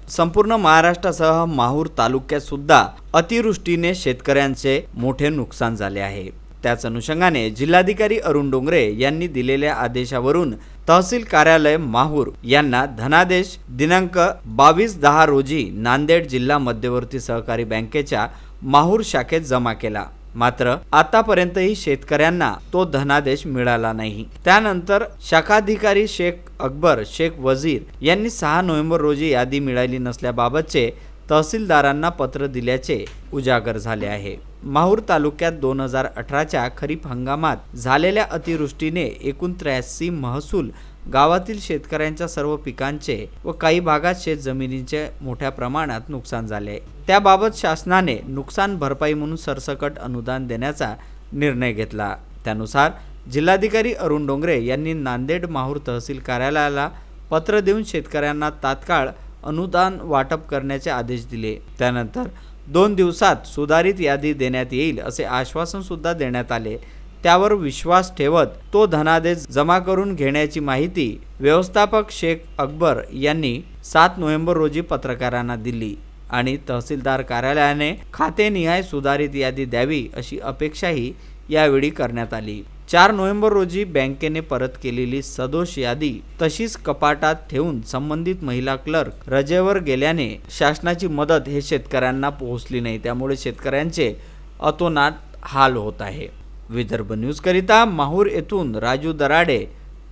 संपूर्ण महाराष्ट्रासह माहूर तालुक्यात सुद्धा अतिवृष्टीने शेतकऱ्यांचे मोठे नुकसान झाले आहे। त्याच अनुषंगाने जिल्हाधिकारी अरुण डोंगरे यांनी दिलेल्या आदेशावरून तहसील कार्यालय माहूर यांना धनादेश दिनांक 22/10 रोजी नांदेड जिल्हा मध्यवर्ती सहकारी बँकेच्या माहूर शाखेत जमा केला। मात्र आतापर्यंतही शेतकऱ्यांना तो धनादेश मिळाला नाही। त्यानंतर शाखाधिकारी शेख अकबर शेख वजीर यांनी 6 नोव्हेंबर रोजी यादी मिळाली नसल्याबाबतचे तहसीलदारांना पत्र दिल्याचे उजागर झाले आहे। माहूर तालुक्यात 2018च्या खरीप हंगामात झालेल्या अतिवृष्टीने एकूण 83 महसूल गावातील शेतकऱ्यांच्या सर्व पिकांचे व काही भागात शेतजमिनींचे मोठ्या प्रमाणात नुकसान झाले। त्याबाबत शासनाने नुकसान भरपाई म्हणून सरसकट अनुदान देण्याचा निर्णय घेतला। त्यानुसार जिल्हाधिकारी अरुण डोंगरे यांनी नांदेड माहूर तहसील कार्यालयाला पत्र देऊन शेतकऱ्यांना तात्काळ अनुदान वाटप करण्याचे आदेश दिले। त्यानंतर 2 दिवसात सुधारित यादी देण्यात येईल असे आश्वासन सुद्धा देण्यात आले। त्यावर विश्वास ठेवत तो धनादेश जमा करून घेण्याची माहिती व्यवस्थापक शेख अकबर यांनी 7 नोव्हेंबर रोजी पत्रकारांना दिली आणि तहसीलदार कार्यालयाने खातेनिहाय सुधारित यादी द्यावी अशी अपेक्षाही यावेळी करण्यात आली। 4 नोव्हेंबर रोजी बँकेने परत केलेली सदोष यादी तशीच कपाटात ठेवून संबंधित महिला क्लर्क रजेवर गेल्याने शासनाची मदत हे शेतकऱ्यांना पोहोचली नाही। त्यामुळे शेतकऱ्यांचे अतोनात हाल होत आहे। विदर्भ न्यूज करिता माहूर येथून राजू दराडे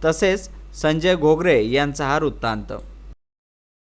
तसेच संजय घोगरे यांचा हा वृत्तांत।